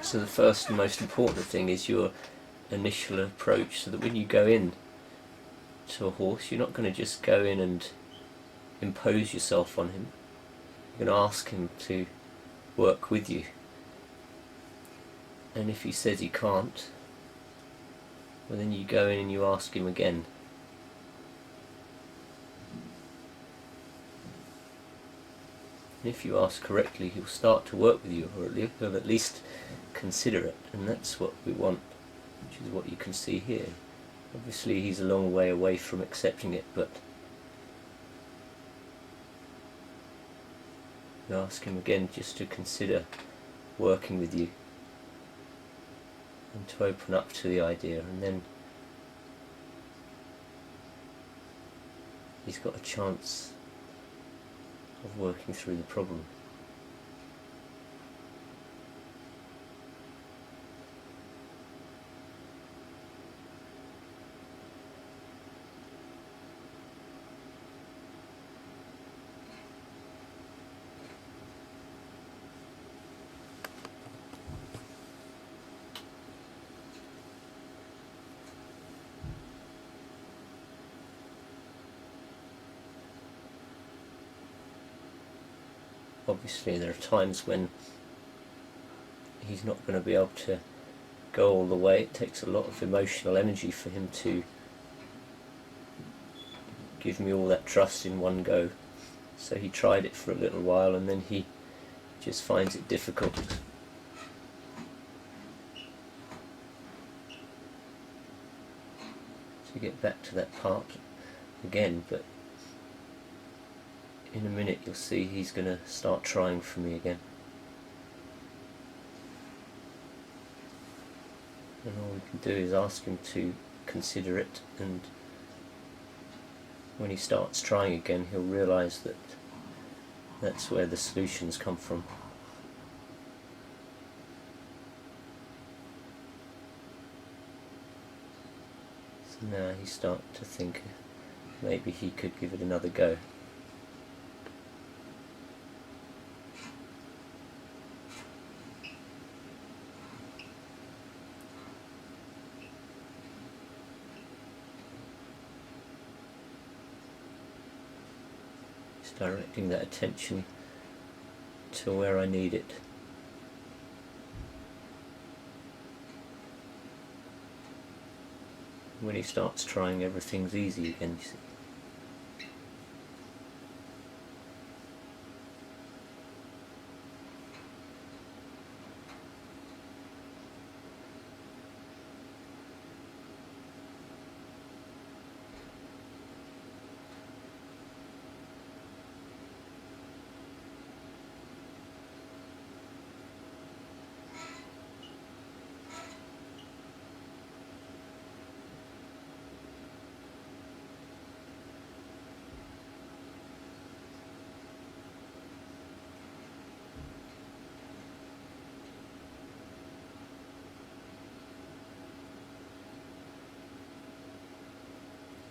So the first and most important thing is your initial approach, so that when you go in to a horse, you're not going to just go in and impose yourself on him. You're going to ask him to work with you. And if he says he can't, well, then you go in and you ask him again. And if you ask correctly, he'll start to work with you, or he'll at least consider it, and that's what we want, which is what you can see here. Obviously he's a long way away from accepting it, but you ask him again just to consider working with you and to open up to the idea, and then he's got a chance of working through the problem. Obviously there are times when he's not going to be able to go all the way. It takes a lot of emotional energy for him to give me all that trust in one go. So he tried it for a little while and then he just finds it difficult. To get back to that part again, but in a minute you'll see he's going to start trying for me again. And all we can do is ask him to consider it, and when he starts trying again he'll realise that that's where the solutions come from. So now he's starting to think maybe he could give it another go. Directing that attention to where I need it. When he starts trying, everything's easy again, you see.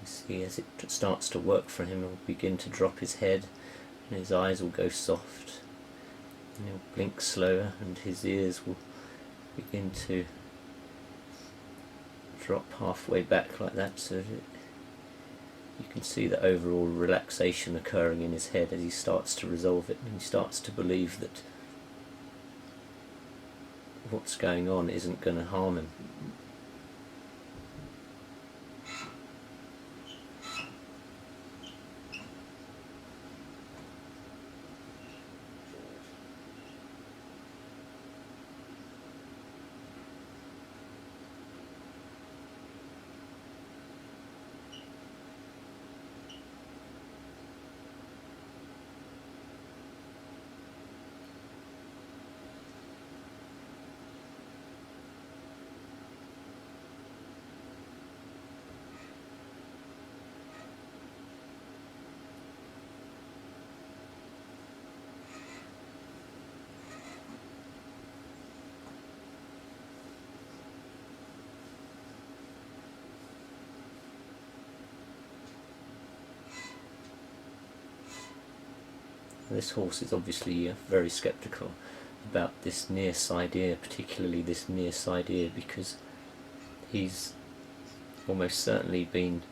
See, as it starts to work for him, he'll begin to drop his head and his eyes will go soft and he'll blink slower and his ears will begin to drop halfway back like that, so that you can see the overall relaxation occurring in his head as he starts to resolve it, and he starts to believe that what's going on isn't going to harm him. This horse is obviously very sceptical, about this near side ear, particularly this near side ear, because he's almost certainly been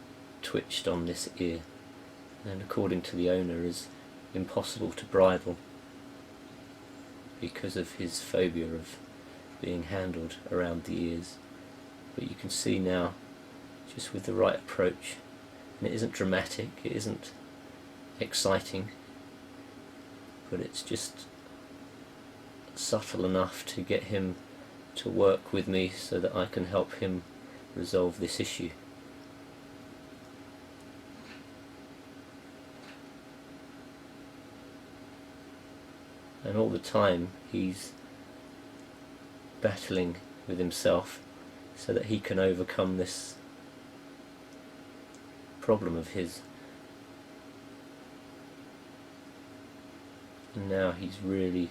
twitched on this ear, and according to the owner is impossible to bridle because of his phobia of being handled around the ears. But you can see now, just with the right approach, and it isn't dramatic, it isn't exciting, but it's just subtle enough to get him to work with me so that I can help him resolve this issue. And all the time he's battling with himself so that he can overcome this problem of his. And now he's really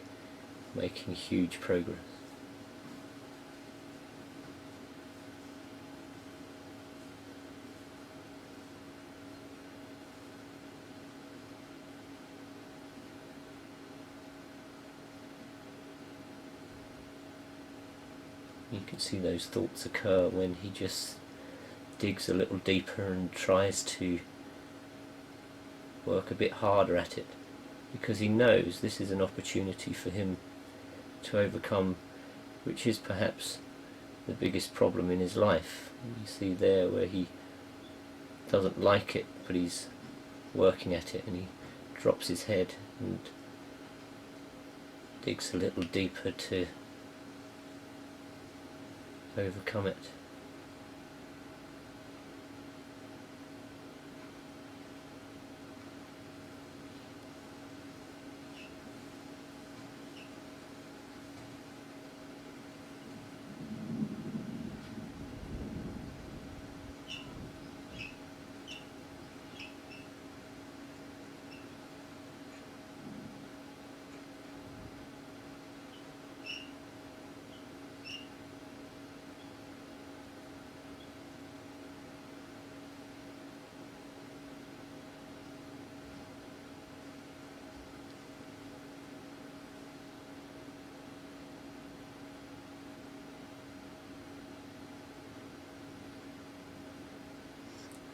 making huge progress. You can see those thoughts occur when he just digs a little deeper and tries to work a bit harder at it, because he knows this is an opportunity for him to overcome, which is perhaps the biggest problem in his life. You see there where he doesn't like it, but he's working at it, and he drops his head and digs a little deeper to overcome it.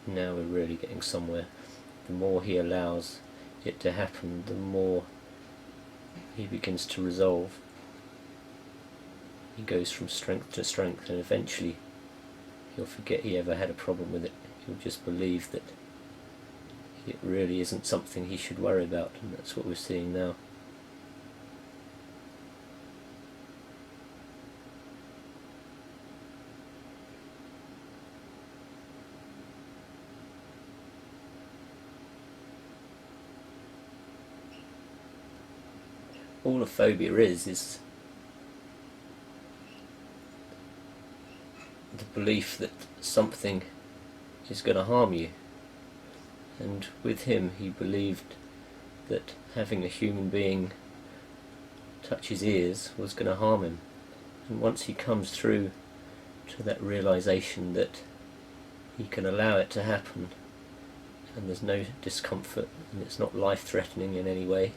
Now we're really getting somewhere. The more he allows it to happen, the more he begins to resolve. He goes from strength to strength, and eventually he'll forget he ever had a problem with it. He'll just believe that it really isn't something he should worry about, and that's what we're seeing now. All a phobia is the belief that something is going to harm you. And with him, he believed that having a human being touch his ears was going to harm him. And once he comes through to that realization that he can allow it to happen, and there's no discomfort, and it's not life-threatening in any way,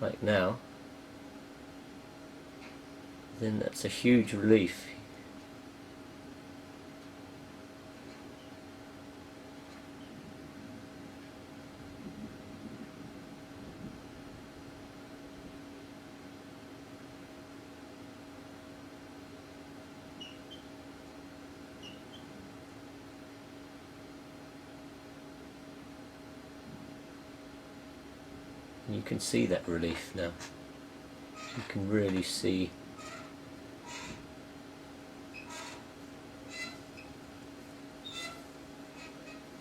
like now, then that's a huge relief. And you can see that relief now. You can really see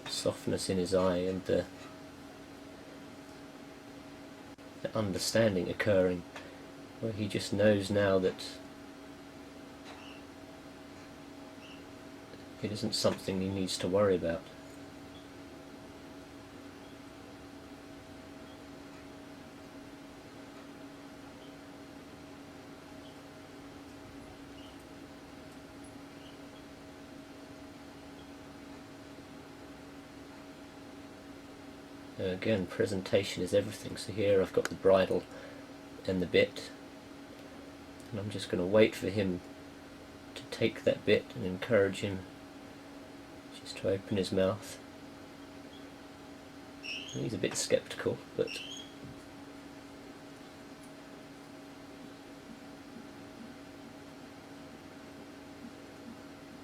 softness in his eye, and the understanding occurring, where he just knows now that it isn't something he needs to worry about. Again, presentation is everything. So here I've got the bridle and the bit, and I'm just going to wait for him to take that bit and encourage him just to open his mouth. He's a bit sceptical, but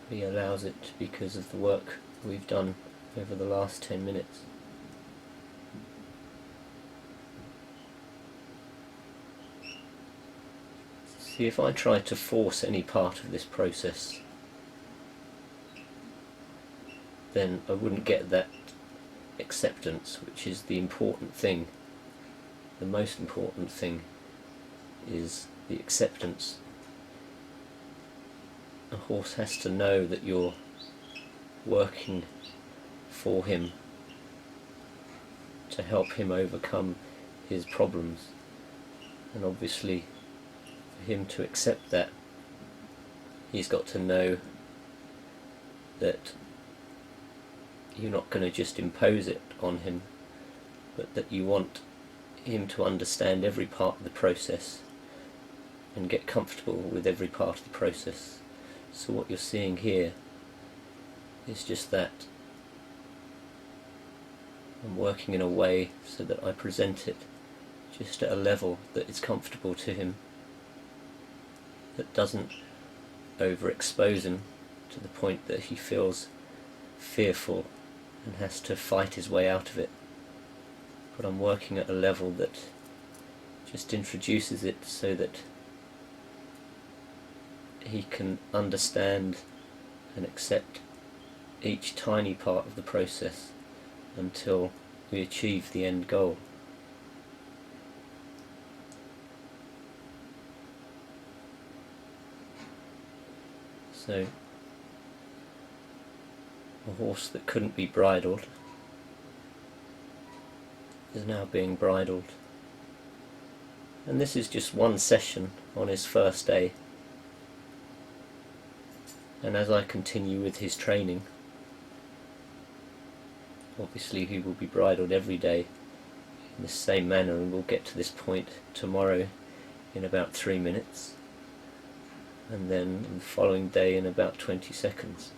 he allows it because of the work we've done over the last 10 minutes. See, if I try to force any part of this process, then I wouldn't get that acceptance, which is the important thing. The most important thing is the acceptance. A horse has to know that you're working for him to help him overcome his problems, and obviously for him to accept that, he's got to know that you're not going to just impose it on him, but that you want him to understand every part of the process and get comfortable with every part of the process. So what you're seeing here is just that. I'm working in a way so that I present it just at a level that is comfortable to him, that doesn't overexpose him to the point that he feels fearful and has to fight his way out of it. But I'm working at a level that just introduces it so that he can understand and accept each tiny part of the process until we achieve the end goal. So, a horse that couldn't be bridled is now being bridled. And this is just one session on his first day. And as I continue with his training, obviously he will be bridled every day in the same manner, and we'll get to this point tomorrow in about 3 minutes, and then the following day in about 20 seconds.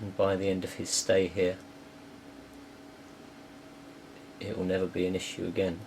And by the end of his stay here, it will never be an issue again.